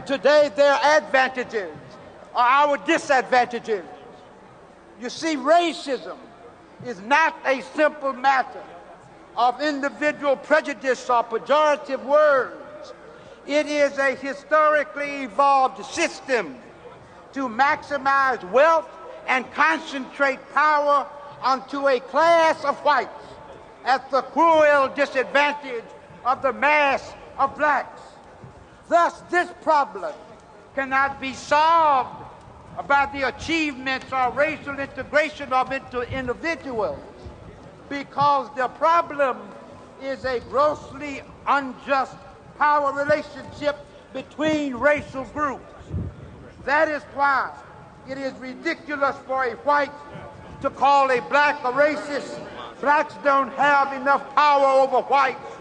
today their advantages are our disadvantages. You see, racism is not a simple matter of individual prejudice or pejorative words. It is a historically evolved system to maximize wealth and concentrate power onto a class of whites at the cruel disadvantage of the mass of blacks. Thus, this problem cannot be solved by the achievements or racial integration of individuals, because the problem is a grossly unjust power relationship between racial groups. That is why it is ridiculous for a white to call a black a racist. Blacks don't have enough power over whites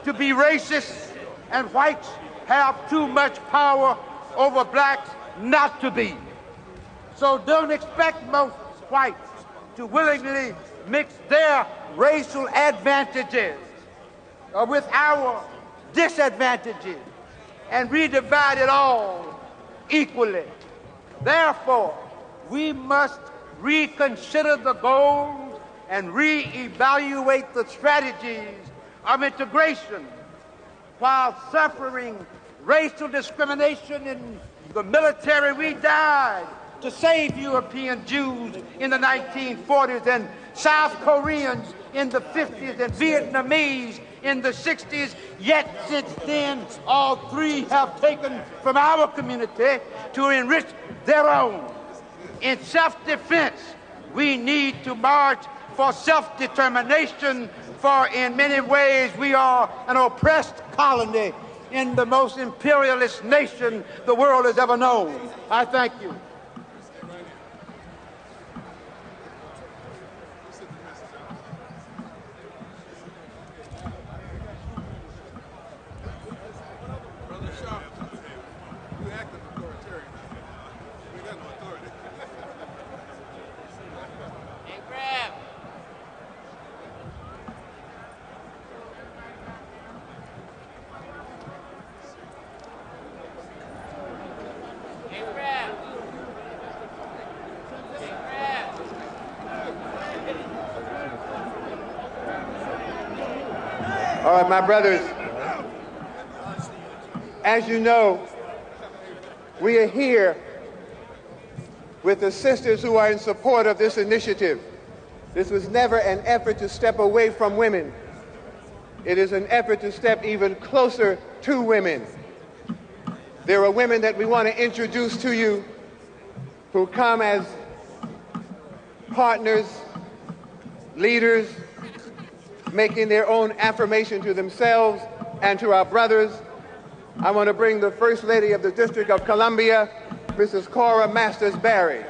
to be racist, and whites have too much power over blacks not to be. So don't expect most whites to willingly mix their racial advantages with our disadvantages and redivide it all equally. Therefore, we must reconsider the goals and reevaluate the strategies of integration. While suffering racial discrimination in the military, we died to save European Jews in the 1940s, and South Koreans in the 50s, and Vietnamese in the 60s. Yet since then, all three have taken from our community to enrich their own. In self-defense, we need to march for self-determination, for in many ways we are an oppressed colony in the most imperialist nation the world has ever known. I thank you. All right, my brothers, as you know, we are here with the sisters who are in support of this initiative. This was never an effort to step away from women. It is an effort to step even closer to women. There are women that we want to introduce to you who come as partners, leaders, making their own affirmation to themselves and to our brothers. I want to bring the First Lady of the District of Columbia, Mrs. Cora Masters Barry.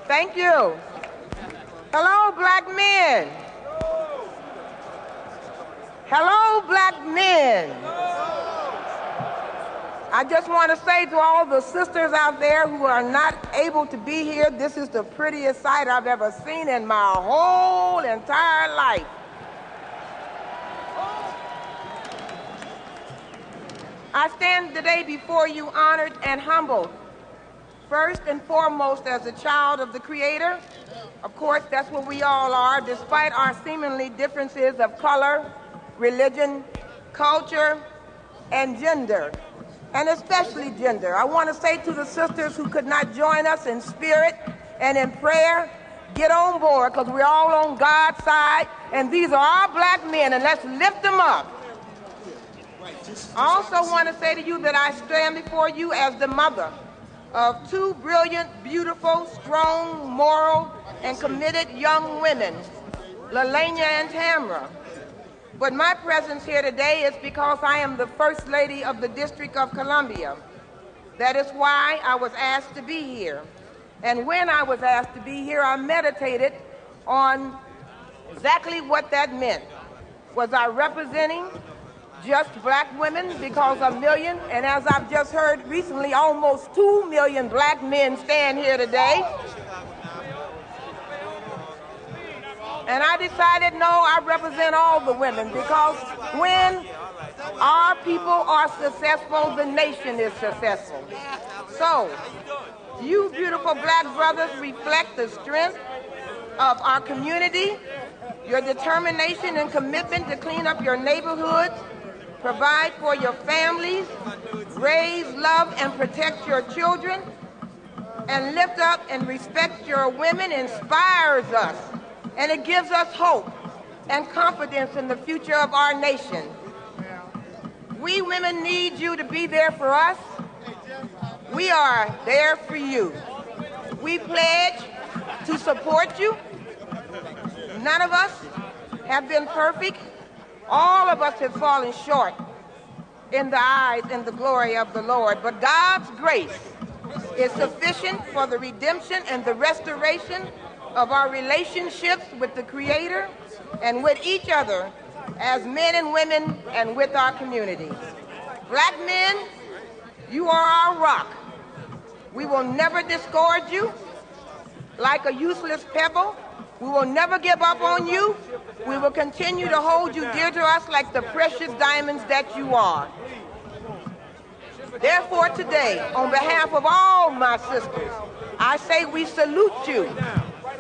Thank you. Hello, black men. Hello, black men. I just want to say to all the sisters out there who are not able to be here, this is the prettiest sight I've ever seen in my whole entire life. I stand today before you honored and humbled, first and foremost as a child of the Creator. Of course, that's what we all are, despite our seemingly differences of color, religion, culture, and gender. And especially gender. I want to say to the sisters who could not join us in spirit and in prayer, get on board, because we're all on God's side, and these are our black men, and let's lift them up. I also want to say to you that I stand before you as the mother of two brilliant, beautiful, strong, moral, and committed young women, Lalanya and Tamra. But my presence here today is because I am the First Lady of the District of Columbia. That is why I was asked to be here. And when I was asked to be here, I meditated on exactly what that meant. Was I representing just black women, because a million, and as I've just heard recently, almost 2 million black men stand here today. And I decided, no, I represent all the women, because when people are successful, the nation is successful. So, you beautiful black brothers reflect the strength of our community, your determination and commitment to clean up your neighborhoods, provide for your families, raise, love, and protect your children, and lift up and respect your women inspires us, and it gives us hope and confidence in the future of our nation. We women need you to be there for us. We are there for you. We pledge to support you. None of us have been perfect. All of us have fallen short in the eyes and the glory of the Lord. But God's grace is sufficient for the redemption and the restoration of our relationships with the Creator and with each other as men and women and with our community. Black men, you are our rock. We will never discard you like a useless pebble. We will never give up on you. We will continue to hold you dear to us like the precious diamonds that you are. Therefore today, on behalf of all my sisters, I say we salute you.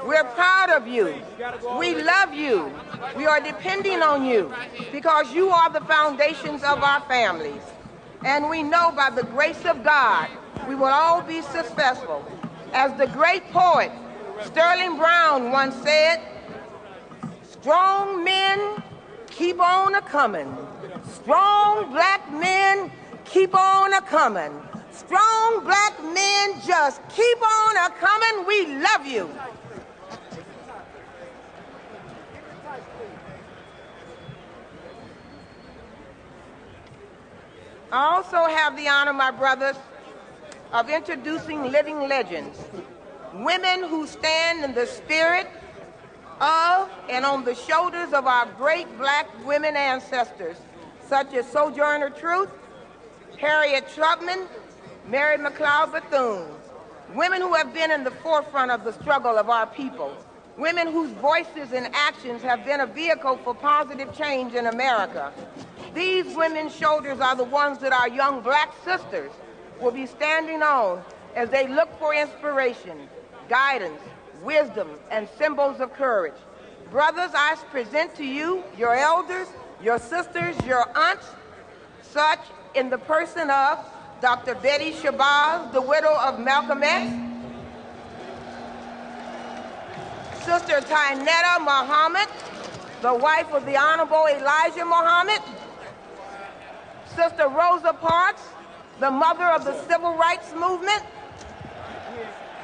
We're proud of you. We love you. We are depending on you because you are the foundations of our families. And we know by the grace of God, we will all be successful. As the great poet Sterling Brown once said, strong men keep on a-coming. Strong black men keep on a-coming. Strong black men just keep on a-coming. We love you. I also have the honor, my brothers, of introducing living legends, women who stand in the spirit of and on the shoulders of our great black women ancestors, such as Sojourner Truth, Harriet Tubman, Mary McLeod Bethune, women who have been in the forefront of the struggle of our people, women whose voices and actions have been a vehicle for positive change in America. These women's shoulders are the ones that our young black sisters will be standing on as they look for inspiration, guidance, wisdom, and symbols of courage. Brothers, I present to you your elders, your sisters, your aunts, such in the person of Dr. Betty Shabazz, the widow of Malcolm X, Sister Tynetta Muhammad, the wife of the Honorable Elijah Muhammad, Sister Rosa Parks, the mother of the Civil Rights Movement,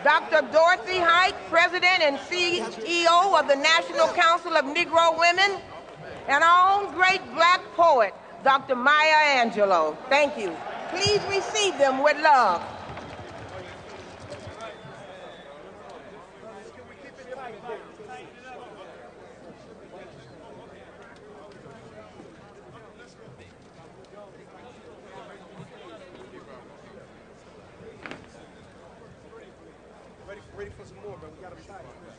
Dr. Dorothy Height, President and CEO of the National Council of Negro Women, and our own great black poet, Dr. Maya Angelou. Thank you. Please receive them with love. Ready for some more, but we got to be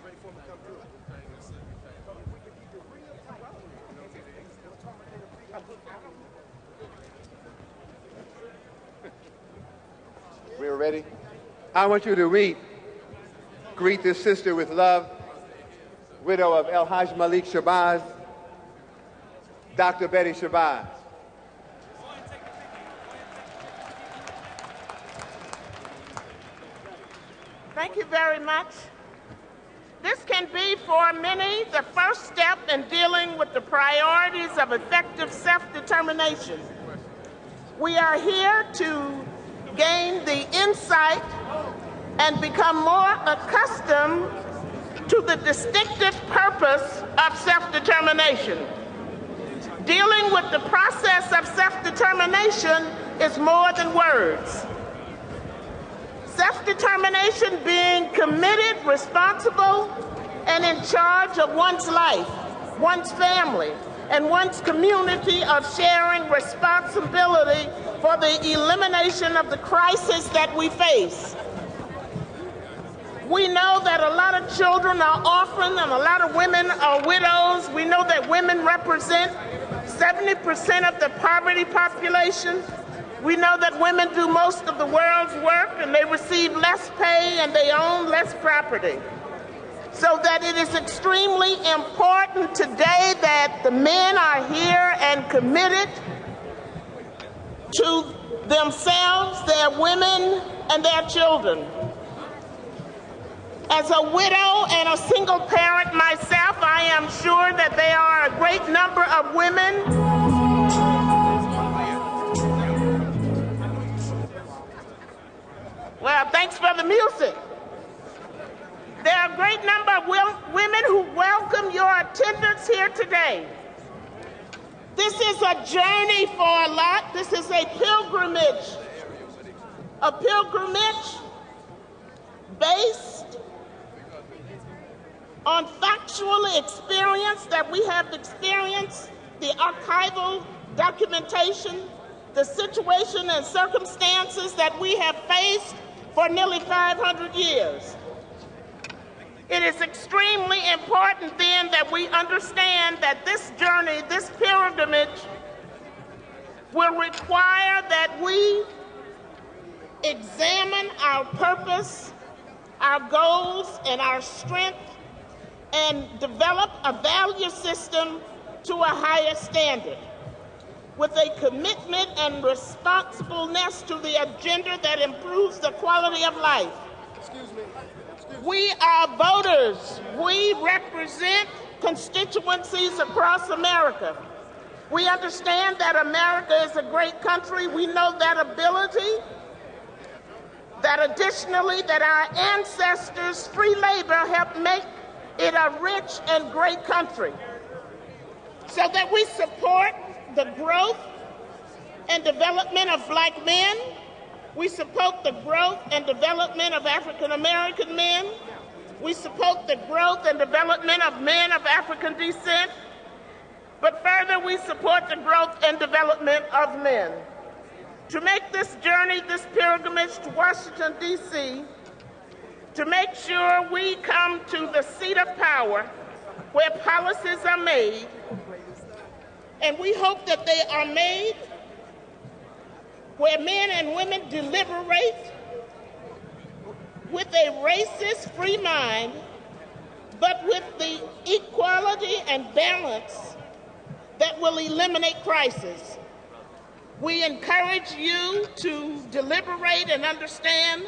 ready for them to come through. We're ready. I want you to greet this sister with love, widow of El Haj Malik Shabazz, Dr. Betty Shabazz. Thank you very much. This can be for many the first step in dealing with the priorities of effective self-determination. We are here to gain the insight and become more accustomed to the distinctive purpose of self-determination. Dealing with the process of self-determination is more than words. Self-determination being committed, responsible, and in charge of one's life, one's family, and one's community of sharing responsibility for the elimination of the crisis that we face. We know that a lot of children are orphaned and a lot of women are widows. We know that women represent 70% of the poverty population. We know that women do most of the world's work and they receive less pay and they own less property. So that it is extremely important today that the men are here and committed to themselves, their women, and their children. As a widow and a single parent myself, I am sure that there are a great number of women Well, thanks for the music. There are a great number of women who welcome your attendance here today. This is a journey for a lot. This is a pilgrimage based on factual experience that we have experienced, the archival documentation, the situation and circumstances that we have faced for nearly 500 years. It is extremely important then that we understand that this journey, this pilgrimage, will require that we examine our purpose, our goals, and our strength, and develop a value system to a higher standard with a commitment and responsibleness to the agenda that improves the quality of life. We are voters. We represent constituencies across America. We understand that America is a great country. We know that ability, that additionally that our ancestors' free labor helped make it a rich and great country. So that we support the growth and development of black men. We support the growth and development of African American men. We support the growth and development of men of African descent. But further, we support the growth and development of men. To make this journey, this pilgrimage to Washington, D.C., to make sure we come to the seat of power where policies are made, and we hope that they are made where men and women deliberate with a racist-free mind, but with the equality and balance that will eliminate crisis. We encourage you to deliberate and understand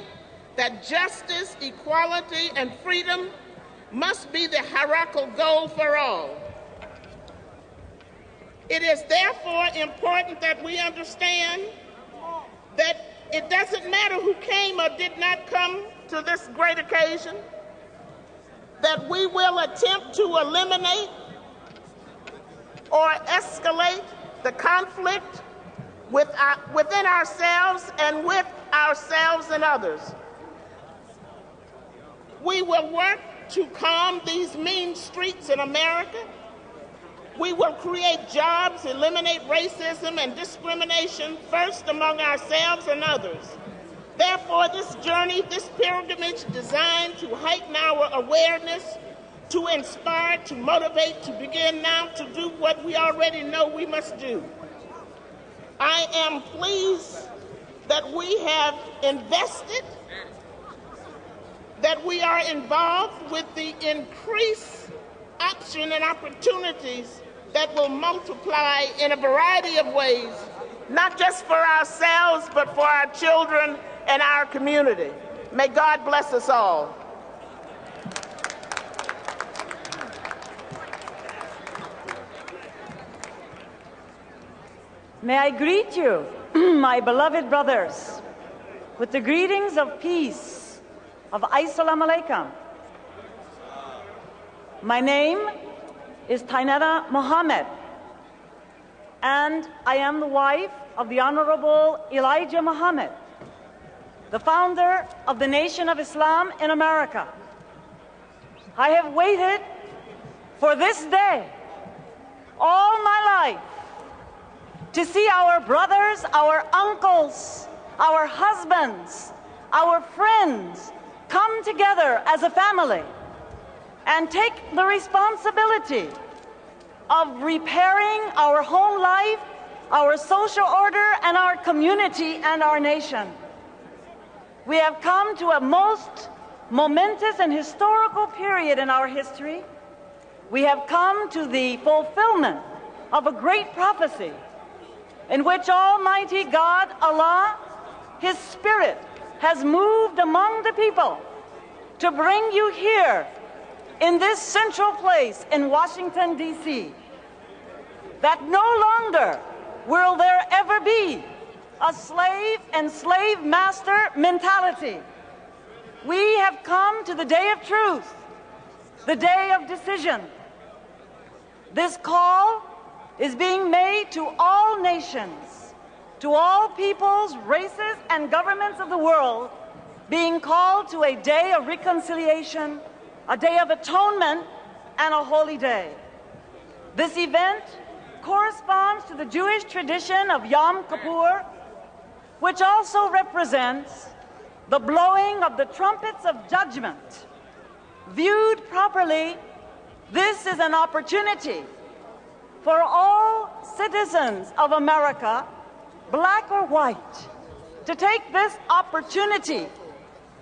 that justice, equality, and freedom must be the hierarchical goal for all. It is therefore important that we understand that it doesn't matter who came or did not come to this great occasion, that we will attempt to eliminate or escalate the conflict within ourselves and with ourselves and others. We will work to calm these mean streets in America. We will create jobs, eliminate racism and discrimination first among ourselves and others. Therefore, this journey, this pilgrimage designed to heighten our awareness, to inspire, to motivate, to begin now to do what we already know we must do. I am pleased that we have invested, that we are involved with the increased option and opportunities that will multiply in a variety of ways, not just for ourselves, but for our children and our community. May God bless us all. May I greet you, my beloved brothers, with the greetings of peace, of Assalamu alaikum. My name is Tynetta Muhammad, and I am the wife of the Honorable Elijah Muhammad, the founder of the Nation of Islam in America. I have waited for this day all my life to see our brothers, our uncles, our husbands, our friends come together as a family and take the responsibility of repairing our home life, our social order, and our community and our nation. We have come to a most momentous and historical period in our history. We have come to the fulfillment of a great prophecy in which Almighty God, Allah, His Spirit, has moved among the people to bring you here in this central place in Washington, D.C., that no longer will there ever be a slave and slave master mentality. We have come to the day of truth, the day of decision. This call is being made to all nations, to all peoples, races, and governments of the world, being called to a day of reconciliation, a day of atonement, and a holy day. This event corresponds to the Jewish tradition of Yom Kippur, which also represents the blowing of the trumpets of judgment. Viewed properly, this is an opportunity for all citizens of America, black or white, to take this opportunity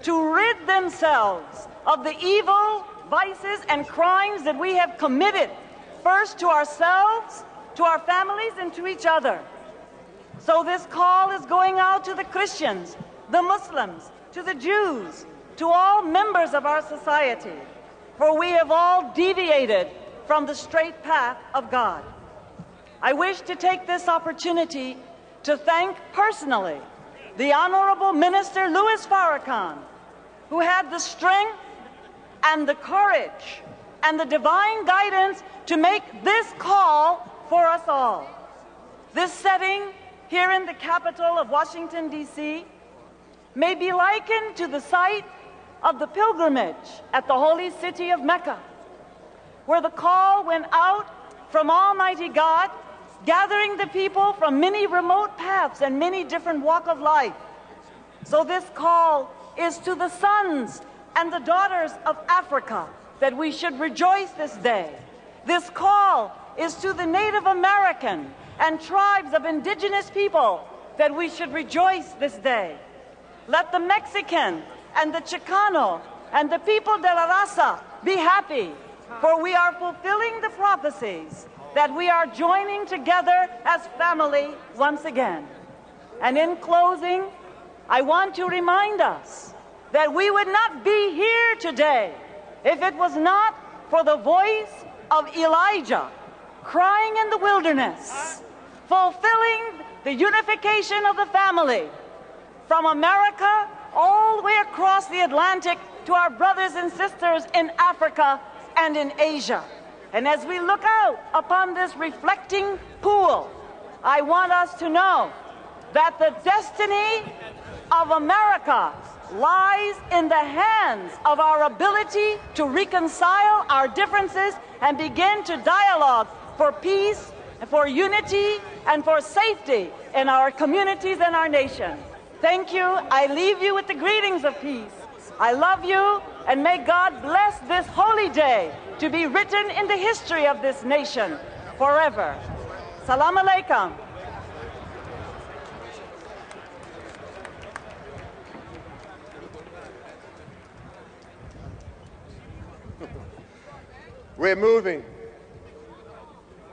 to rid themselves of the evil, vices, and crimes that we have committed, first to ourselves, to our families, and to each other. So this call is going out to the Christians, the Muslims, to the Jews, to all members of our society, for we have all deviated from the straight path of God. I wish to take this opportunity to thank personally the Honorable Minister Louis Farrakhan, who had the strength and the courage and the divine guidance to make this call for us all. This setting here in the capital of Washington, D.C., may be likened to the site of the pilgrimage at the holy city of Mecca, where the call went out from Almighty God, gathering the people from many remote paths and many different walks of life. So this call is to the sons and the daughters of Africa, that we should rejoice this day. This call is to the Native American and tribes of indigenous people, that we should rejoice this day. Let the Mexican and the Chicano and the people de la raza be happy, for we are fulfilling the prophecies that we are joining together as family once again. And in closing, I want to remind us that we would not be here today if it was not for the voice of Elijah crying in the wilderness, fulfilling the unification of the family from America all the way across the Atlantic to our brothers and sisters in Africa and in Asia. And as we look out upon this reflecting pool, I want us to know that the destiny of America lies in the hands of our ability to reconcile our differences and begin to dialogue for peace, and for unity, and for safety in our communities and our nation. Thank you. I leave you with the greetings of peace. I love you, and may God bless this holy day to be written in the history of this nation forever. Salam alaikum. We're moving.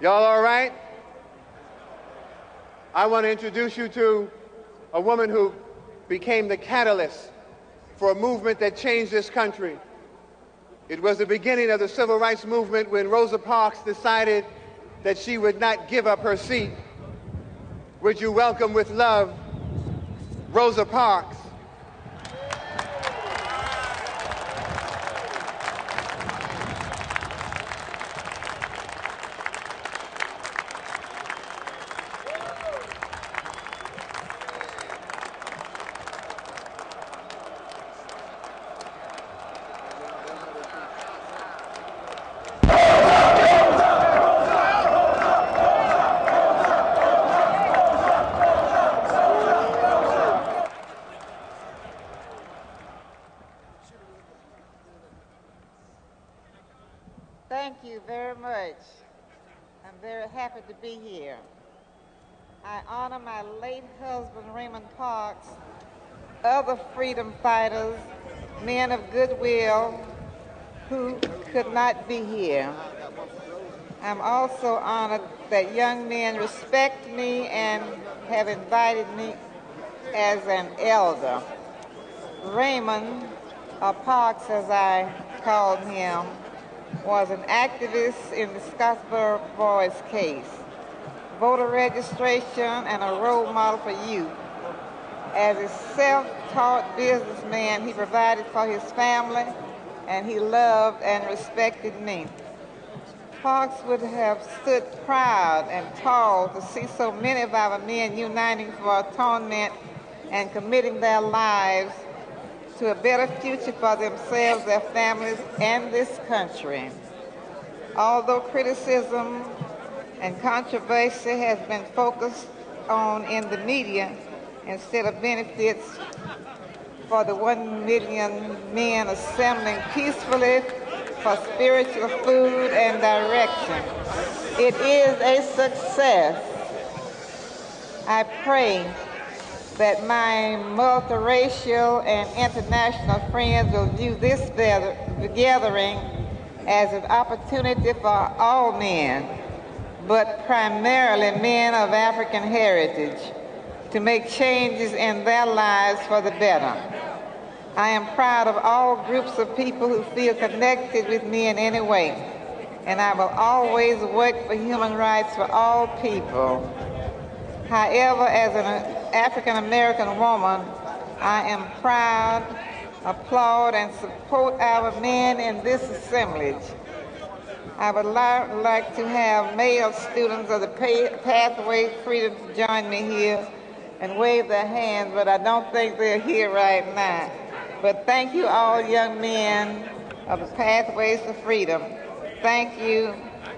Y'all all right? I want to introduce you to a woman who became the catalyst for a movement that changed this country. It was the beginning of the civil rights movement when Rosa Parks decided that she would not give up her seat. Would you welcome with love, Rosa Parks? be here. I honor my late husband, Raymond Parks, other freedom fighters, men of goodwill who could not be here. I'm also honored that young men respect me and have invited me as an elder. Raymond, or Parks as I called him, was an activist in the Scottsboro Boys case, voter registration, and a role model for youth. As a self-taught businessman, he provided for his family, and he loved and respected me. Parks would have stood proud and tall to see so many of our men uniting for atonement and committing their lives to a better future for themselves, their families, and this country. Although criticism and controversy has been focused on in the media instead of benefits for the 1 million men assembling peacefully for spiritual food and direction, it is a success. I pray that my multiracial and international friends will view this gathering as an opportunity for all men, but primarily men of African heritage, to make changes in their lives for the better. I am proud of all groups of people who feel connected with me in any way, and I will always work for human rights for all people. However, as an African-American woman, I am proud, applaud, and support our men in this assemblage. I would like to have male students of the Pathway Freedom to join me here and wave their hands, but I don't think they're here right now. But thank you all young men of the Pathways to Freedom. Thank you,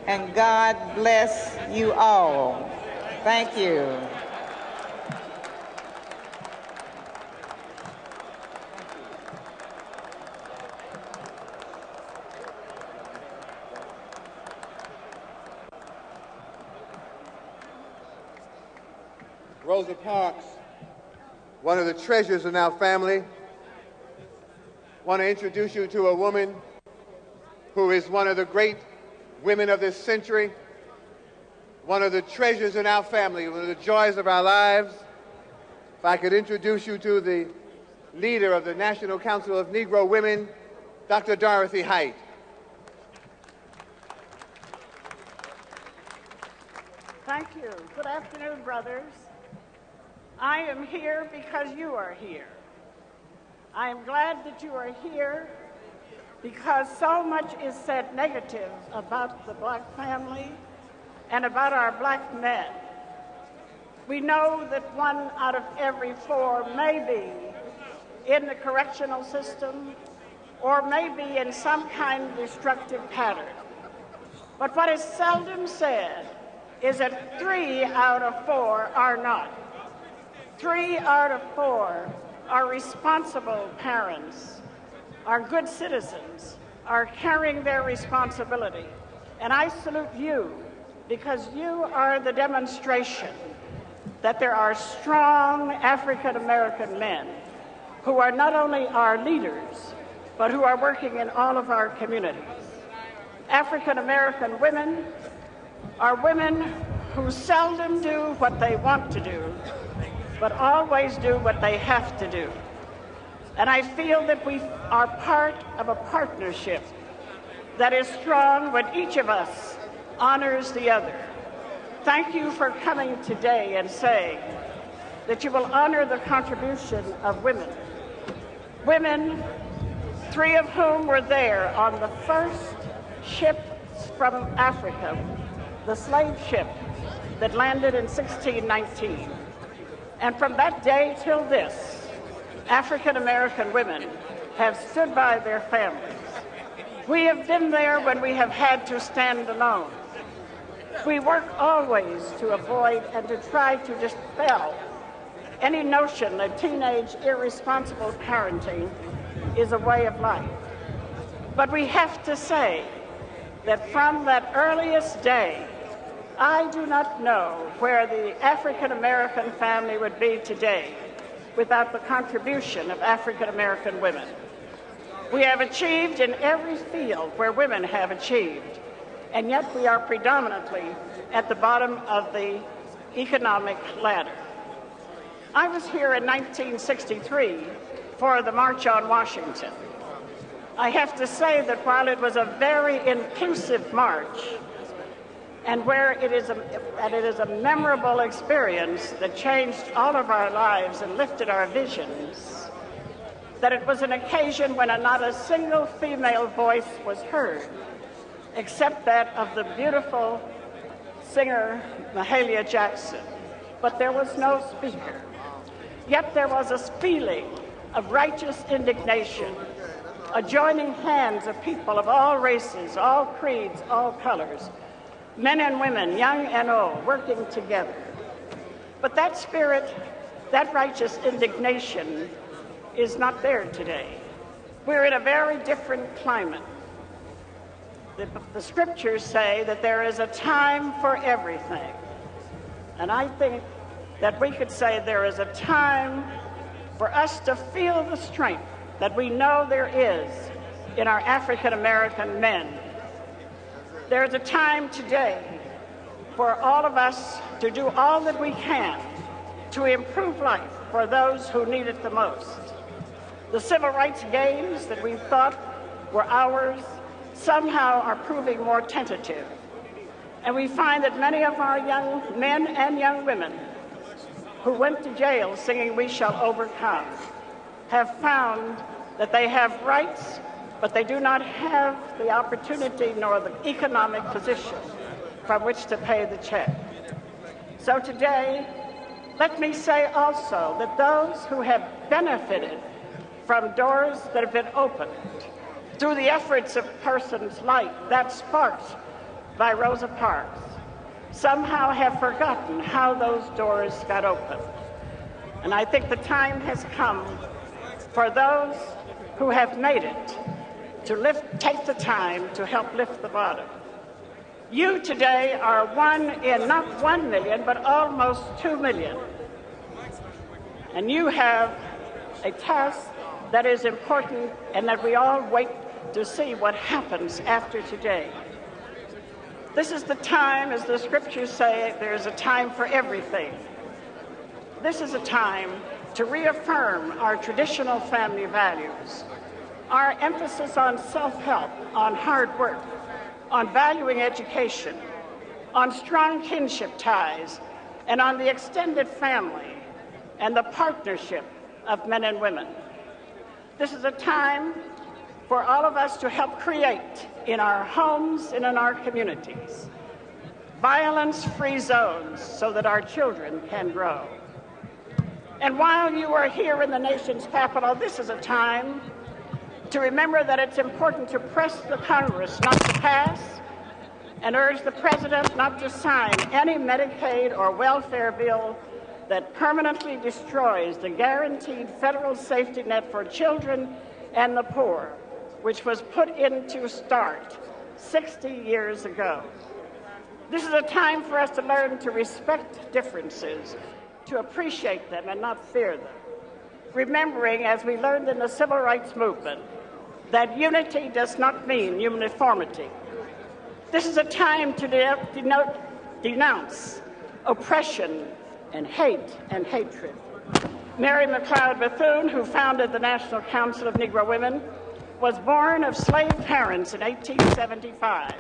and God bless you all. Thank you. Rosa Parks, one of the treasures in our family. I want to introduce you to a woman who is one of the great women of this century, one of the treasures in our family, one of the joys of our lives. If I could introduce you to the leader of the National Council of Negro Women, Dr. Dorothy Height. Thank you. Good afternoon, brothers. I am here because you are here. I am glad that you are here because so much is said negative about the black family and about our black men. We know that 1 out of every 4 may be in the correctional system or may be in some kind of destructive pattern. But what is seldom said is that 3 out of 4 are not. 3 out of 4 are responsible parents, are good citizens, are carrying their responsibility. And I salute you because you are the demonstration that there are strong African-American men who are not only our leaders, but who are working in all of our communities. African-American women are women who seldom do what they want to do, but always do what they have to do. And I feel that we are part of a partnership that is strong when each of us honors the other. Thank you for coming today and saying that you will honor the contribution of women. Women, 3 of whom were there on the first ship from Africa, the slave ship that landed in 1619. And from that day till this, African-American women have stood by their families. We have been there when we have had to stand alone. We work always to avoid and to try to dispel any notion that teenage irresponsible parenting is a way of life. But we have to say that from that earliest day I do not know where the African-American family would be today without the contribution of African-American women. We have achieved in every field where women have achieved, and yet we are predominantly at the bottom of the economic ladder. I was here in 1963 for the March on Washington. I have to say that while it was a very inclusive march, and where it is a memorable experience that changed all of our lives and lifted our visions, that it was an occasion when not a single female voice was heard, except that of the beautiful singer Mahalia Jackson. But there was no speaker. Yet there was a feeling of righteous indignation, a joining hands of people of all races, all creeds, all colors, men and women, young and old, working together. But that spirit, that righteous indignation is not there today. We're in a very different climate. The scriptures say that there is a time for everything. And I think that we could say there is a time for us to feel the strength that we know there is in our African-American men. There's a time today for all of us to do all that we can to improve life for those who need it the most. The civil rights gains that we thought were ours somehow are proving more tentative. And we find that many of our young men and young women who went to jail singing "We Shall Overcome" have found that they have rights, but they do not have the opportunity nor the economic position from which to pay the check. So today, let me say also that those who have benefited from doors that have been opened through the efforts of persons like that sparked by Rosa Parks somehow have forgotten how those doors got open. And I think the time has come for those who have made it to take the time to help lift the bottom. You today are one in not 1 million, but almost 2 million. And you have a task that is important and that we all wait to see what happens after today. This is the time, as the scriptures say, there is a time for everything. This is a time to reaffirm our traditional family values, our emphasis on self-help, on hard work, on valuing education, on strong kinship ties, and on the extended family and the partnership of men and women. This is a time for all of us to help create in our homes and in our communities violence-free zones so that our children can grow. And while you are here in the nation's capital, this is a time to remember that it's important to press the Congress not to pass and urge the President not to sign any Medicaid or welfare bill that permanently destroys the guaranteed federal safety net for children and the poor, which was put into start 60 years ago. This is a time for us to learn to respect differences, to appreciate them and not fear them, remembering, as we learned in the civil rights movement, that unity does not mean uniformity. This is a time to denounce oppression and hate and hatred. Mary McLeod Bethune, who founded the National Council of Negro Women, was born of slave parents in 1875.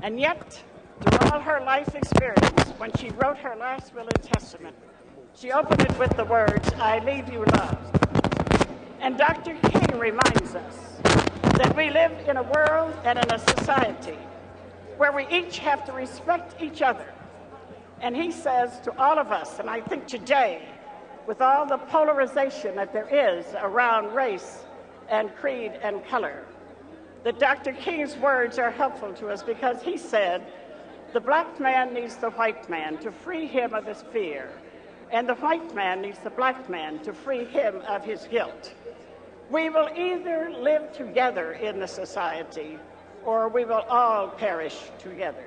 And yet, through all her life experience, when she wrote her last will and testament, she opened it with the words, "I leave you loved." And Dr. King reminds us that we live in a world and in a society where we each have to respect each other. And he says to all of us, and I think today, with all the polarization that there is around race and creed and color, that Dr. King's words are helpful to us because he said, the black man needs the white man to free him of his fear, and the white man needs the black man to free him of his guilt. We will either live together in the society or we will all perish together.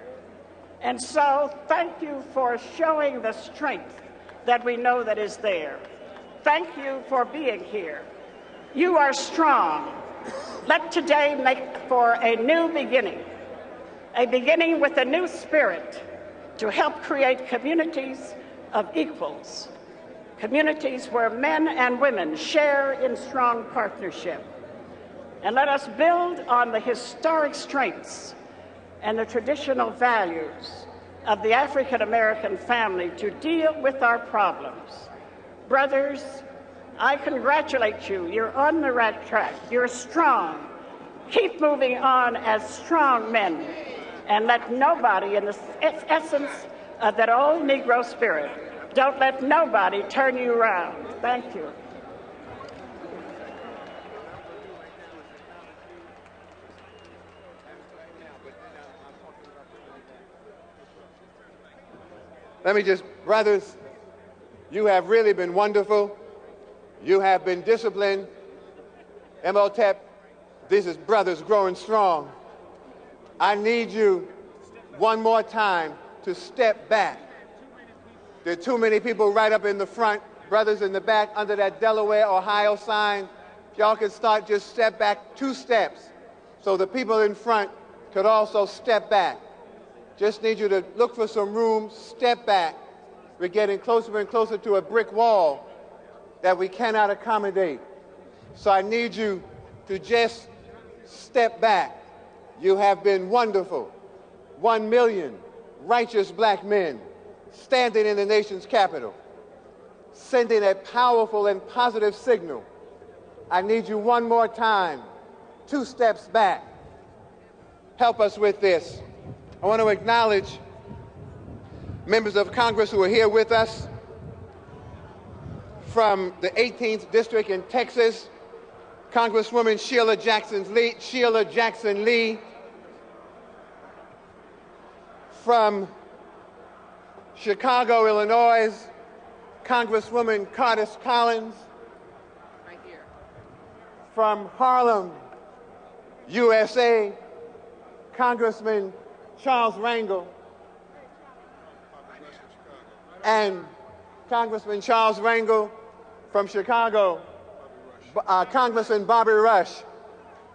And so thank you for showing the strength that we know that is there. Thank you for being here. You are strong. Let today make for a new beginning, a beginning with a new spirit to help create communities of equals, communities where men and women share in strong partnership. And let us build on the historic strengths and the traditional values of the African American family to deal with our problems. Brothers, I congratulate you. You're on the right track. You're strong. Keep moving on as strong men, and let nobody, in the essence of that old Negro spirit, don't let nobody turn you around. Thank you. Let me just, brothers, you have really been wonderful. You have been disciplined. Imhotep, this is brothers growing strong. I need you one more time to step back. There are too many people right up in the front, brothers in the back under that Delaware, Ohio sign. If y'all could start, just step back 2 steps so the people in front could also step back. Just need you to look for some room, step back. We're getting closer and closer to a brick wall that we cannot accommodate. So I need you to just step back. You have been wonderful. 1 million righteous black men standing in the nation's capital, sending a powerful and positive signal. I need you one more time, 2 steps back. Help us with this. I want to acknowledge members of Congress who are here with us from the 18th District in Texas, Congresswoman Sheila Jackson Lee, from Chicago, Illinois, Congresswoman Curtis Collins, right here. From Harlem, USA, Congressman Charles Rangel, and Congressman Charles Rangel from Chicago, Congressman Bobby Rush.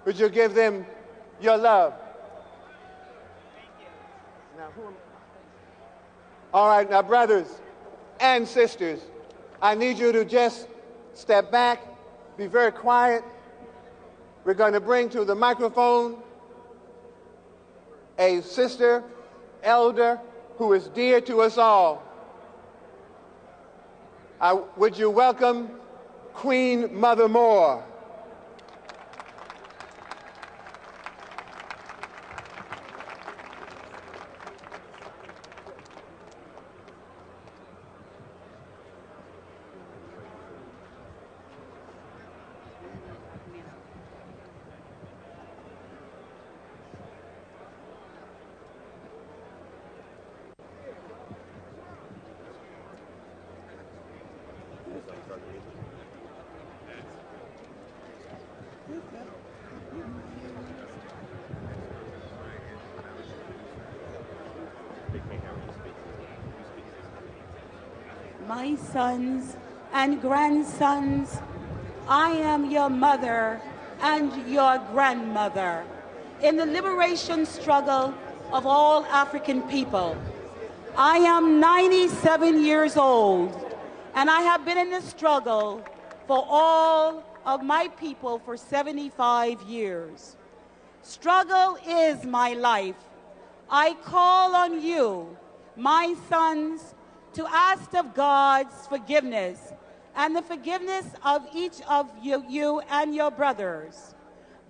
Would you give them your love? Now, all right, now, brothers and sisters, I need you to just step back, be very quiet. We're going to bring to the microphone a sister, elder, who is dear to us all. Would you welcome Queen Mother Moore? My sons and grandsons, I am your mother and your grandmother in the liberation struggle of all African people. I am 97 years old, and I have been in the struggle for all of my people for 75 years. Struggle is my life. I call on you, my sons, to ask of God's forgiveness and the forgiveness of each of you and your brothers.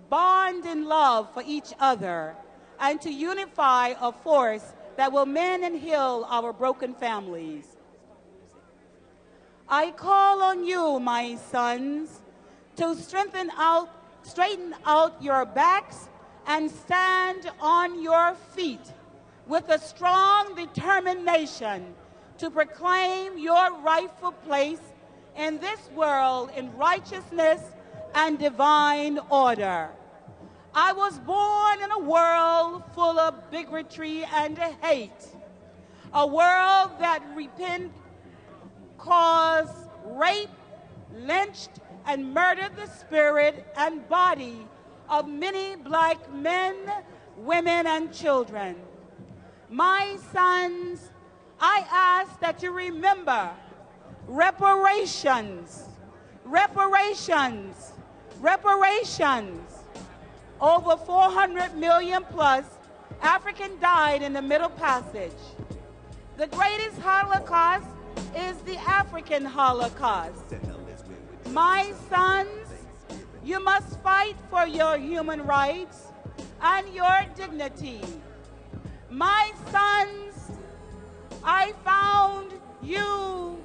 Bond in love for each other and to unify a force that will mend and heal our broken families. I call on you, my sons, to straighten out your backs and stand on your feet with a strong determination to proclaim your rightful place in this world in righteousness and divine order. I was born in a world full of bigotry and hate. a world that caused rape, lynched, and murdered the spirit and body of many black men, women, and children. My sons, I ask that you remember reparations, reparations, reparations. Over 400 million plus Africans died in the Middle Passage. The greatest Holocaust is the African Holocaust. My sons, you must fight for your human rights and your dignity. My sons, I found you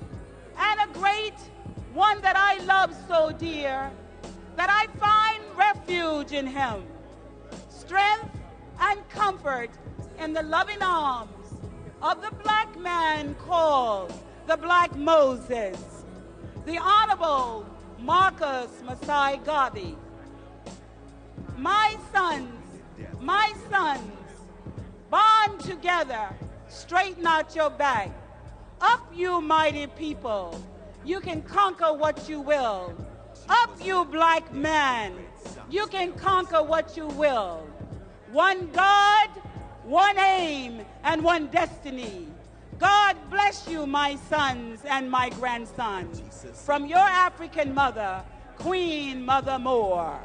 and a great one that I love so dear that I find refuge in him, strength and comfort in the loving arms of the black man called the Black Moses, the Honorable Marcus Masai Garvey. My sons, bond together, straighten out your back. Up, you mighty people, you can conquer what you will. Up, you black man, you can conquer what you will. One God, one aim, and one destiny. God bless you, my sons and my grandsons. From your African mother, Queen Mother Moore.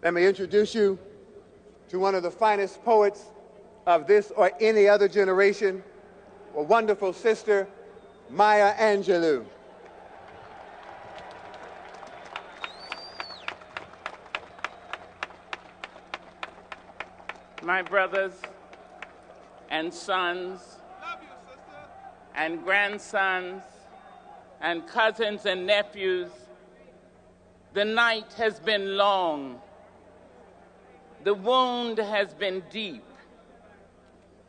Let me introduce you to one of the finest poets of this or any other generation, a wonderful sister, Maya Angelou. My brothers and sons and grandsons and cousins and nephews, the night has been long. The wound has been deep.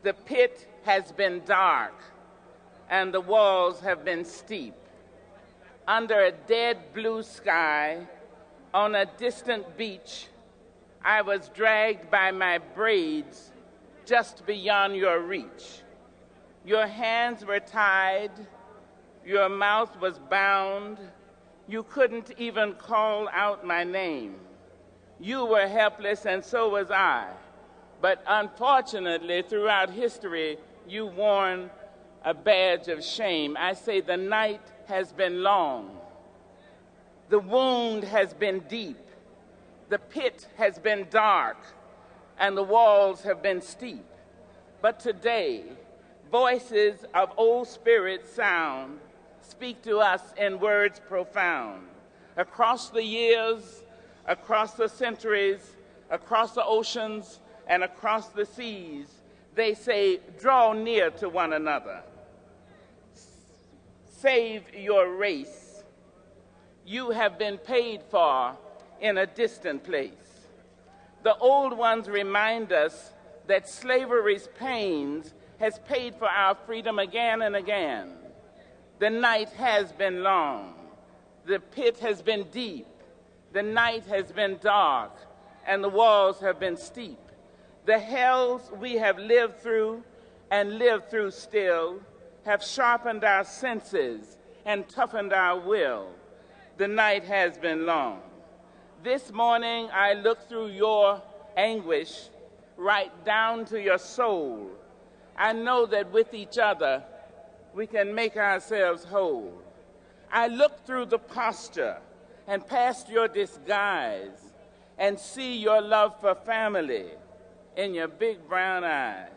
The pit has been dark, and the walls have been steep. Under a dead blue sky, on a distant beach, I was dragged by my braids just beyond your reach. Your hands were tied, your mouth was bound, you couldn't even call out my name. You were helpless, and so was I. But unfortunately, throughout history, you worn a badge of shame. I say the night has been long. The wound has been deep. The pit has been dark, and the walls have been steep. But today, voices of old spirit sound speak to us in words profound. Across the years, across the centuries, across the oceans, and across the seas, they say, draw near to one another. Save your race. You have been paid for in a distant place. The old ones remind us that slavery's pains has paid for our freedom again and again. The night has been long. The pit has been deep. The night has been dark, and the walls have been steep. The hells we have lived through and live through still have sharpened our senses and toughened our will. The night has been long. This morning I look through your anguish right down to your soul. I know that with each other we can make ourselves whole. I look through the posture and past your disguise and see your love for family in your big brown eyes.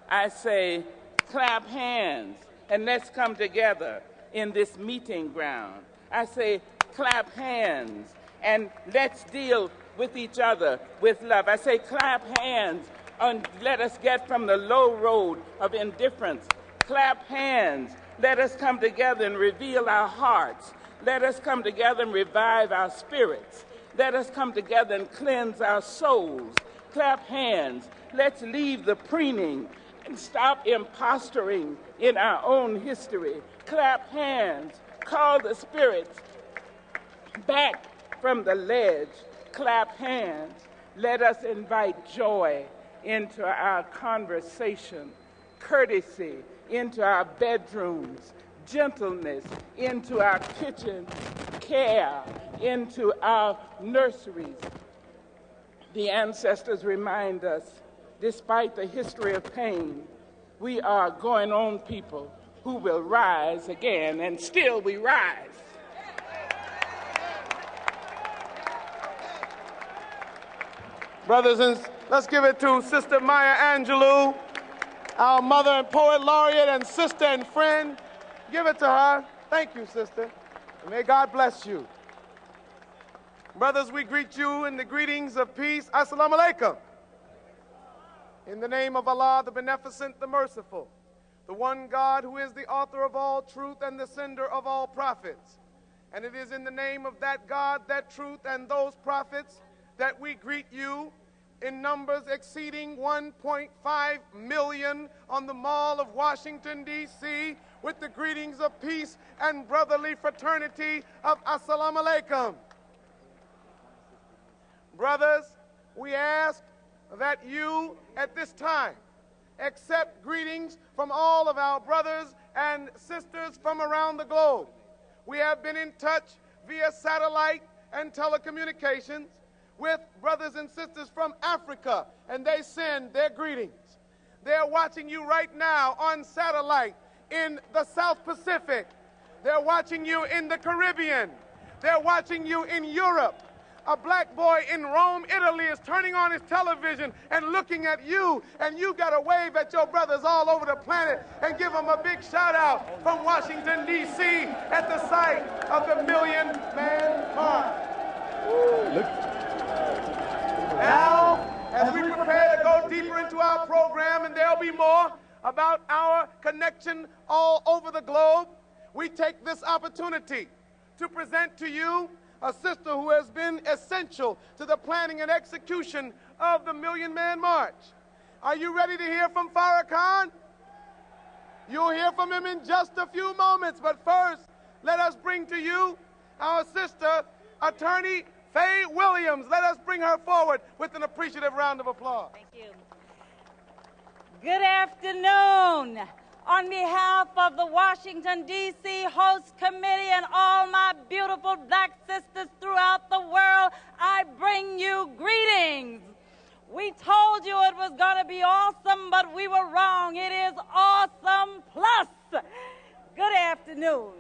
I say, clap hands and let's come together in this meeting ground. I say, clap hands and let's deal with each other with love. I say, clap hands and let us get from the low road of indifference. Clap hands, let us come together and reveal our hearts. Let us come together and revive our spirits. Let us come together and cleanse our souls. Clap hands. Let's leave the preening and stop impostoring in our own history. Clap hands, call the spirits back from the ledge. Clap hands. Let us invite joy into our conversation, courtesy into our bedrooms, gentleness into our kitchens, care into our nurseries. The ancestors remind us, despite the history of pain, we are going on people who will rise again, and still we rise. Brothers, and let's give it to Sister Maya Angelou, our mother and poet laureate and sister and friend. Give it to her. Thank you, sister. And may God bless you. Brothers, we greet you in the greetings of peace. Assalamu alaikum. In the name of Allah, the Beneficent, the Merciful, the one God who is the author of all truth and the sender of all prophets. And it is in the name of that God, that truth, and those prophets that we greet you in numbers exceeding 1.5 million on the Mall of Washington, D.C., with the greetings of peace and brotherly fraternity of Assalamu alaikum. Brothers, we ask that you, at this time, accept greetings from all of our brothers and sisters from around the globe. We have been in touch via satellite and telecommunications with brothers and sisters from Africa, and they send their greetings. They're watching you right now on satellite in the South Pacific. They're watching you in the Caribbean. They're watching you in Europe. A black boy in Rome, Italy is turning on his television and looking at you, and you got to wave at your brothers all over the planet and give them a big shout out from Washington, D.C. at the site of the Million Man March. Now, as we prepare to go deeper into our program, and there'll be more about our connection all over the globe, we take this opportunity to present to you a sister who has been essential to the planning and execution of the Million Man March. Are you ready to hear from Farrakhan? You'll hear from him in just a few moments, but first, let us bring to you our sister, Attorney Faye Williams. Let us bring her forward with an appreciative round of applause. Thank you. Good afternoon. On behalf of the Washington, D.C. Host Committee and all my beautiful black sisters throughout the world, I bring you greetings. We told you it was going to be awesome, but we were wrong. It is awesome plus. Good afternoon.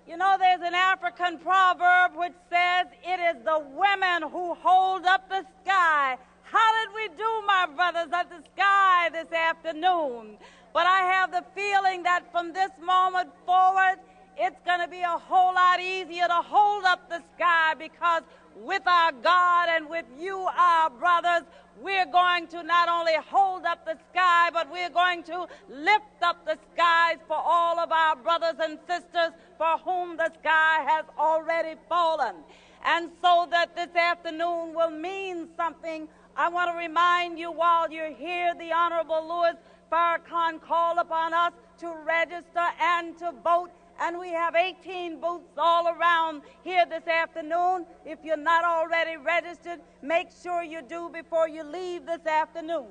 You know, there's an African proverb which says, it is the women who hold up the sky. How did we do, my brothers, at the sky this afternoon? But I have the feeling that from this moment forward, it's going to be a whole lot easier to hold up the sky, because with our God and with you, our brothers, we're going to not only hold up the sky, but we're going to lift up the skies for all of our brothers and sisters for whom the sky has already fallen. And so that this afternoon will mean something, I want to remind you while you're here, the Honorable Louis Farrakhan called upon us to register and to vote, and we have 18 booths all around here this afternoon. If you're not already registered, make sure you do before you leave this afternoon.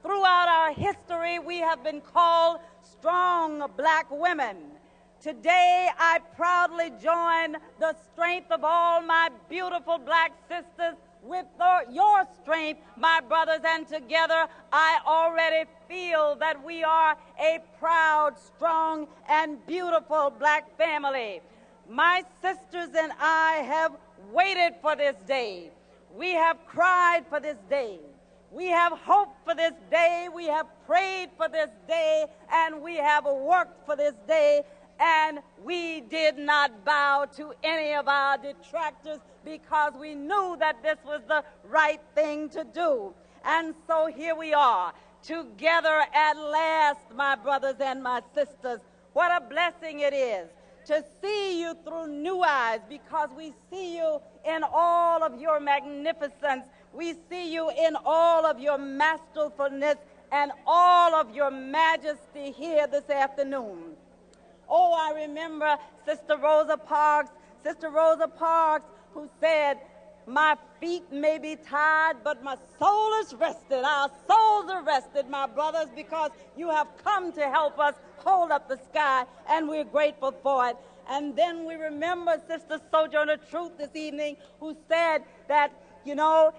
Throughout our history, we have been called strong black women. Today, I proudly join the strength of all my beautiful black sisters with your strength, my brothers, and together I already feel that we are a proud, strong, and beautiful black family. My sisters and I have waited for this day. We have cried for this day. We have hoped for this day. We have prayed for this day, and we have worked for this day. And we did not bow to any of our detractors because we knew that this was the right thing to do. And so here we are, together at last, my brothers and my sisters. What a blessing it is to see you through new eyes, because we see you in all of your magnificence. We see you in all of your masterfulness and all of your majesty here this afternoon. Oh, I remember Sister Rosa Parks, who said, "My feet may be tired, but my soul is rested. Our souls are rested, my brothers, because you have come to help us hold up the sky, and we're grateful for it." And then we remember Sister Sojourner Truth this evening, who said that, you know,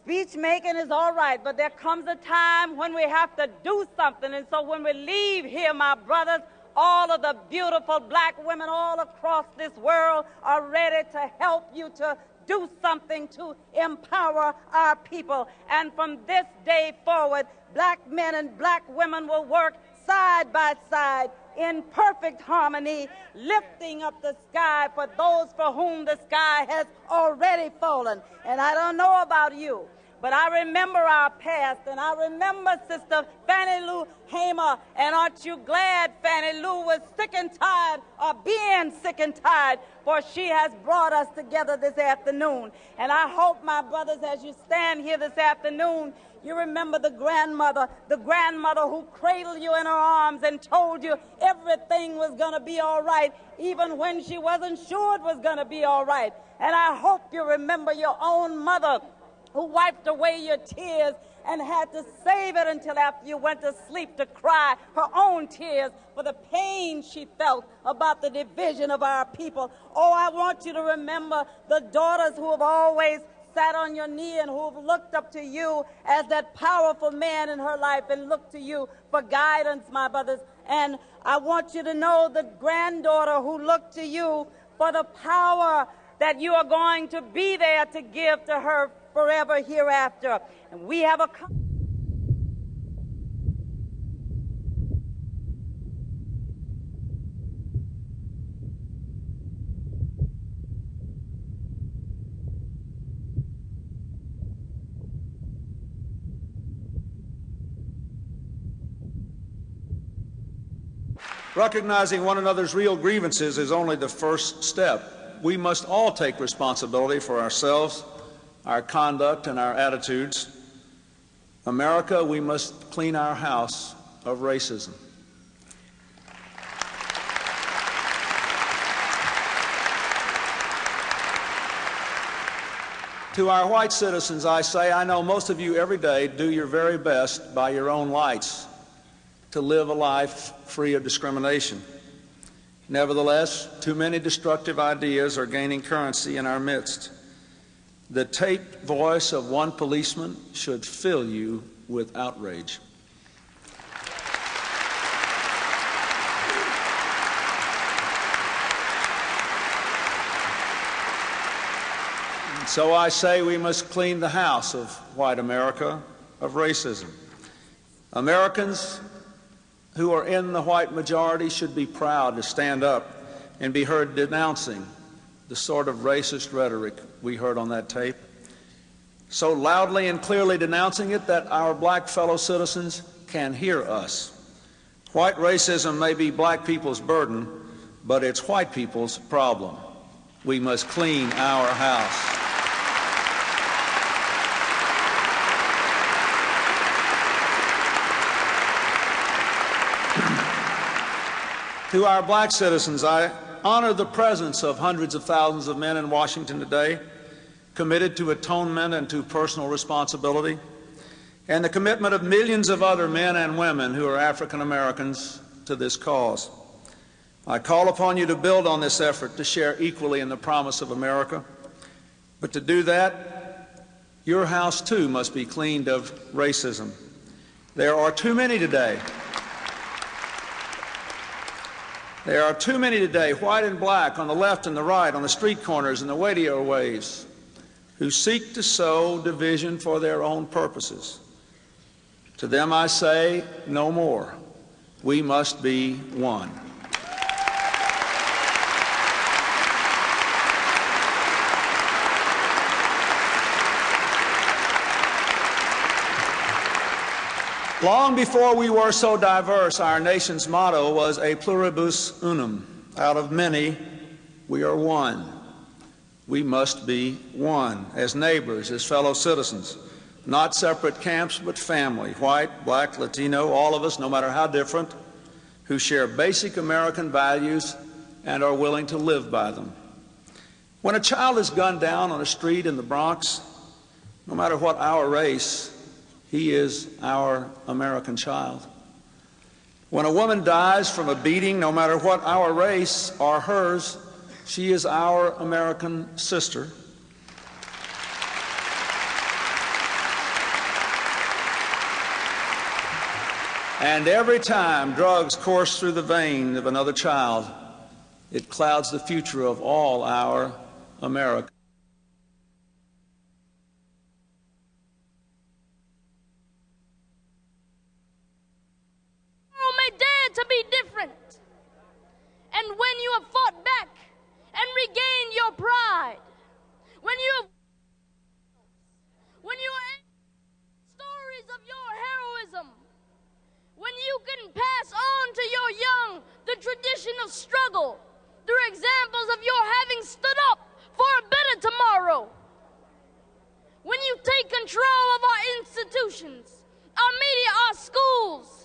speech making is all right, but there comes a time when we have to do something. And so when we leave here, my brothers, all of the beautiful black women all across this world are ready to help you to do something to empower our people. And from this day forward, black men and black women will work side by side in perfect harmony, lifting up the sky for those for whom the sky has already fallen. And I don't know about you, but I remember our past, and I remember Sister Fannie Lou Hamer, and aren't you glad Fannie Lou was sick and tired of being sick and tired, for she has brought us together this afternoon. And I hope, my brothers, as you stand here this afternoon, you remember the grandmother who cradled you in her arms and told you everything was going to be all right, even when she wasn't sure it was going to be all right. And I hope you remember your own mother who wiped away your tears and had to save it until after you went to sleep to cry her own tears for the pain she felt about the division of our people. Oh, I want you to remember the daughters who have always sat on your knee and who have looked up to you as that powerful man in her life and looked to you for guidance, my brothers. And I want you to know the granddaughter who looked to you for the power that you are going to be there to give to her forever hereafter. And we have a Recognizing one another's real grievances is only the first step. We must all take responsibility for ourselves, our conduct, and our attitudes. America, we must clean our house of racism. To our white citizens, I say, I know most of you every day do your very best by your own lights to live a life free of discrimination. Nevertheless, too many destructive ideas are gaining currency in our midst. The taped voice of one policeman should fill you with outrage. And so I say we must clean the house of white America of racism. Americans who are in the white majority should be proud to stand up and be heard denouncing the sort of racist rhetoric we heard on that tape, so loudly and clearly denouncing it that our black fellow citizens can hear us. White racism may be black people's burden, but it's white people's problem. We must clean our house. To our black citizens, I honor the presence of hundreds of thousands of men in Washington today, committed to atonement and to personal responsibility, and the commitment of millions of other men and women who are African Americans to this cause. I call upon you to build on this effort to share equally in the promise of America. But to do that, your house too must be cleaned of racism. There are too many today. There are too many today, white and black, on the left and the right, on the street corners and the radio waves, who seek to sow division for their own purposes. To them I say, no more. We must be one. Long before we were so diverse, our nation's motto was a pluribus unum. Out of many, we are one. We must be one as neighbors, as fellow citizens, not separate camps, but family, white, black, Latino, all of us, no matter how different, who share basic American values and are willing to live by them. When a child is gunned down on a street in the Bronx, no matter what our race, he is our American child. When a woman dies from a beating, no matter what our race or hers, she is our American sister. And every time drugs course through the vein of another child, it clouds the future of all our America. May dare to be different. And when you have fought back and regained your pride, when you are stories of your heroism, when you can pass on to your young the tradition of struggle through examples of your having stood up for a better tomorrow, when you take control of our institutions, our media, our schools,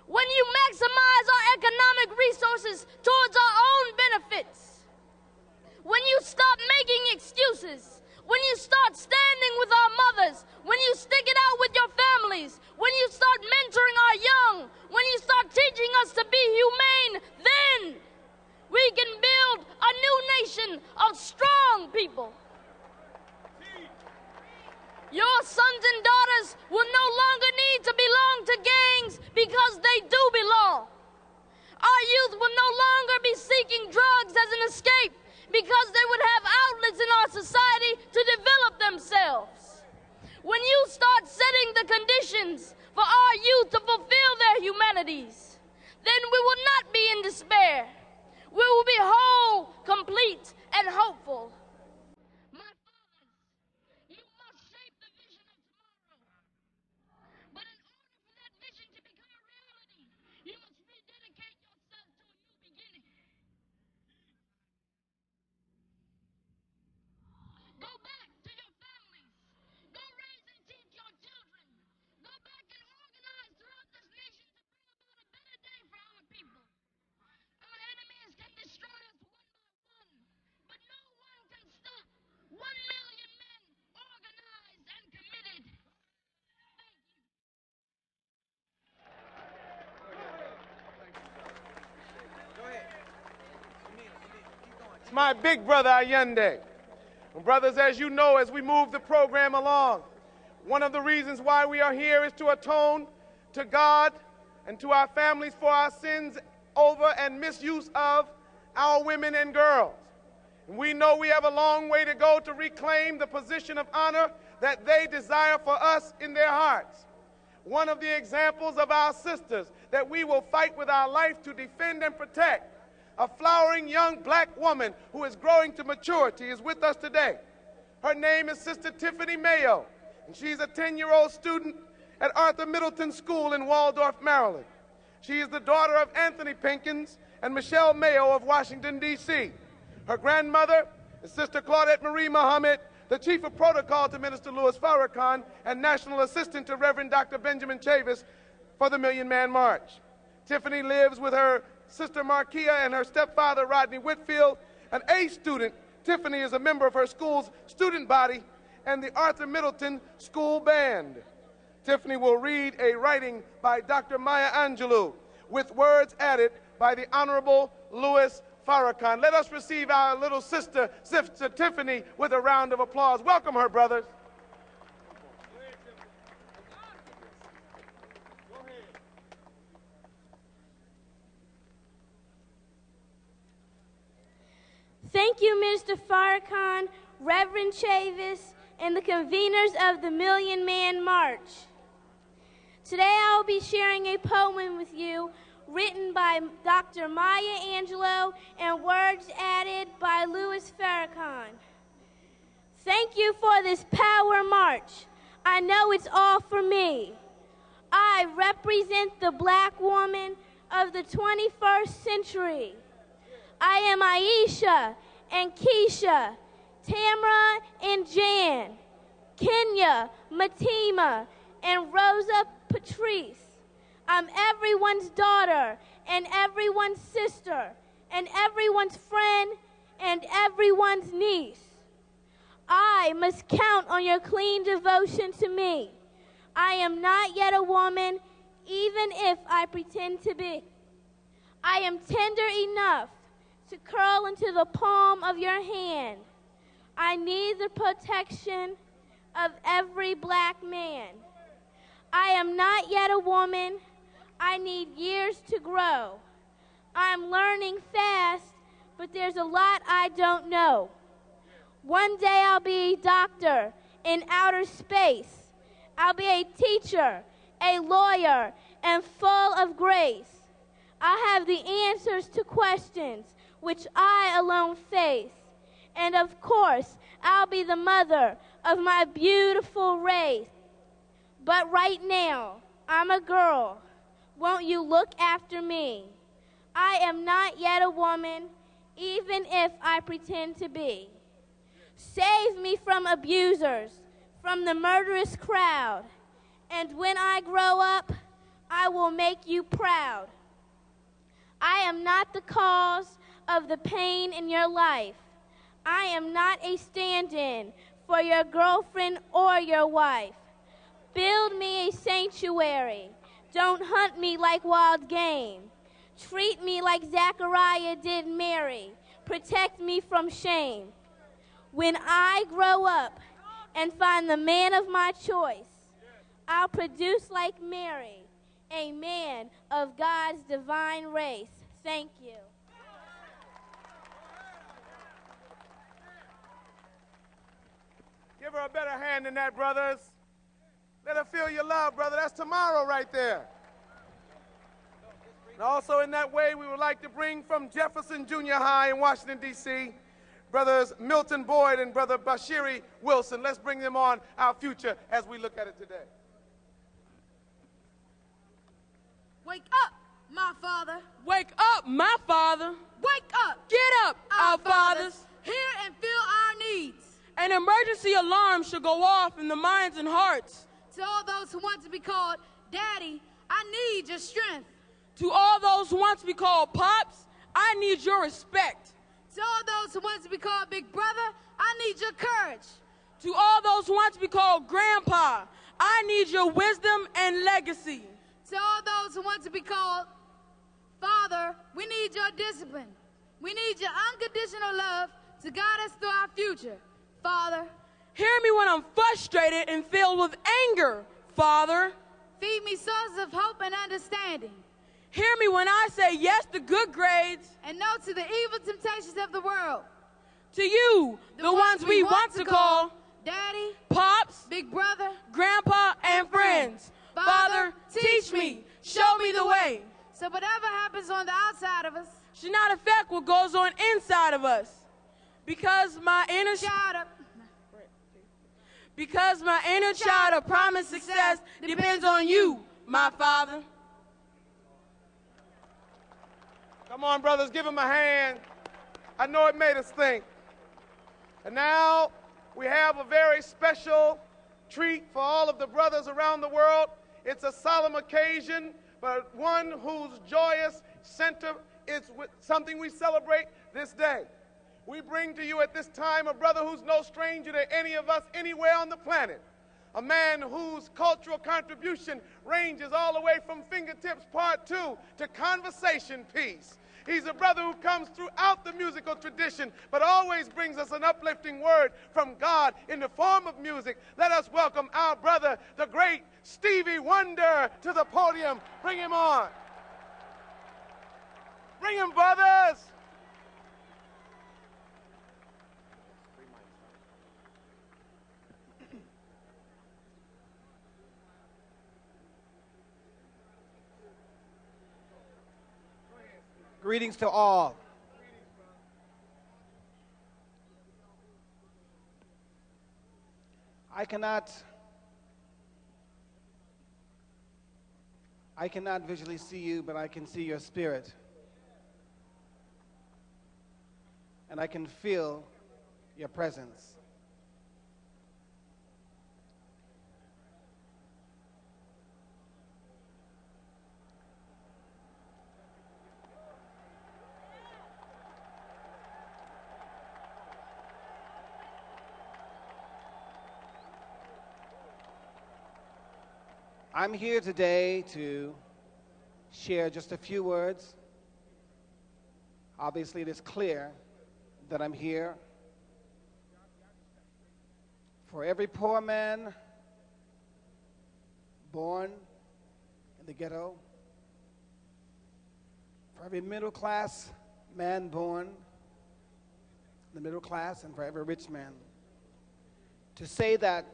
when you maximize our economic resources towards our own benefits, when you stop making excuses, when you start standing with our mothers, when you stick it out with your families, when you start mentoring our young, when you start teaching us to be humane, then we can build a new nation of strong people. Your sons and daughters will no longer need to belong to gangs because they do belong. Our youth will no longer be seeking drugs as an escape because they would have outlets in our society to develop themselves. When you start setting the conditions for our youth to fulfill their humanities, then we will not be in despair. We will be whole, complete, and hopeful. My big brother Allende. And brothers, as you know, as we move the program along, one of the reasons why we are here is to atone to God and to our families for our sins over and misuse of our women and girls. And we know we have a long way to go to reclaim the position of honor that they desire for us in their hearts. One of the examples of our sisters that we will fight with our life to defend and protect, a flowering young black woman who is growing to maturity, is with us today. Her name is Sister Tiffany Mayo, and she's a 10-year-old student at Arthur Middleton School in Waldorf, Maryland. She is the daughter of Anthony Pinkins and Michelle Mayo of Washington, D.C. Her grandmother is Sister Claudette Marie Muhammad, the Chief of Protocol to Minister Louis Farrakhan and National Assistant to Reverend Dr. Benjamin Chavis for the Million Man March. Tiffany lives with her Sister Markia and her stepfather, Rodney Whitfield. An A student, Tiffany is a member of her school's student body and the Arthur Middleton School Band. Tiffany will read a writing by Dr. Maya Angelou with words added by the Honorable Louis Farrakhan. Let us receive our little sister, Sister Tiffany, with a round of applause. Welcome her, brothers. Thank you, Minister Farrakhan, Reverend Chavis, and the conveners of the Million Man March. Today I will be sharing a poem with you written by Dr. Maya Angelou and words added by Louis Farrakhan. Thank you for this power march. I know it's all for me. I represent the black woman of the 21st century. I am Aisha and Keisha, Tamra and Jan, Kenya, Matima, and Rosa Patrice. I'm everyone's daughter and everyone's sister and everyone's friend and everyone's niece. I must count on your clean devotion to me. I am not yet a woman, even if I pretend to be. I am tender enough to curl into the palm of your hand. I need the protection of every black man. I am not yet a woman. I need years to grow. I'm learning fast, but there's a lot I don't know. One day I'll be a doctor in outer space. I'll be a teacher, a lawyer, and full of grace. I'll have the answers to questions which I alone face. And of course, I'll be the mother of my beautiful race. But right now, I'm a girl. Won't you look after me? I am not yet a woman, even if I pretend to be. Save me from abusers, from the murderous crowd. And when I grow up, I will make you proud. I am not the cause of the pain in your life. I am not a stand-in for your girlfriend or your wife. Build me a sanctuary. Don't hunt me like wild game. Treat me like Zechariah did Mary. Protect me from shame. When I grow up and find the man of my choice, I'll produce like Mary, a man of God's divine race. Thank you. Give her a better hand than that, brothers. Let her feel your love, brother. That's tomorrow right there. And also in that way, we would like to bring from Jefferson Junior High in Washington, D.C., brothers Milton Boyd and brother Bashiri Wilson. Let's bring them on our future as we look at it today. Wake up, my father. Wake up, my father. Wake up. Get up, our fathers. Hear and feel our needs. An emergency alarm should go off in the minds and hearts. To all those who want to be called Daddy, I need your strength. To all those who want to be called Pops, I need your respect. To all those who want to be called Big Brother, I need your courage. To all those who want to be called Grandpa, I need your wisdom and legacy. To all those who want to be called Father, we need your discipline. We need your unconditional love to guide us through our future. Father. Hear me when I'm frustrated and filled with anger, Father. Feed me sources of hope and understanding. Hear me when I say yes to good grades. And no to the evil temptations of the world. To you, the ones we want to call Daddy, Pops, Big Brother, Grandpa, and friends. Father, teach me, show me the way. So whatever happens on the outside of us should not affect what goes on inside of us. Because my inner child of promised success depends on you, my Father. Come on, brothers, give him a hand. I know it made us think. And now we have a very special treat for all of the brothers around the world. It's a solemn occasion, but one whose joyous center is something we celebrate this day. We bring to you at this time a brother who's no stranger to any of us anywhere on the planet. A man whose cultural contribution ranges all the way from Fingertips Part 2 to Conversation Piece. He's a brother who comes throughout the musical tradition, but always brings us an uplifting word from God in the form of music. Let us welcome our brother, the great Stevie Wonder, to the podium. Bring him on. Bring him, brothers. Greetings to all. I cannot visually see you, but I can see your spirit. And I can feel your presence. I'm here today to share just a few words. Obviously, it is clear that I'm here for every poor man born in the ghetto, for every middle-class man born in the middle class, and for every rich man, to say that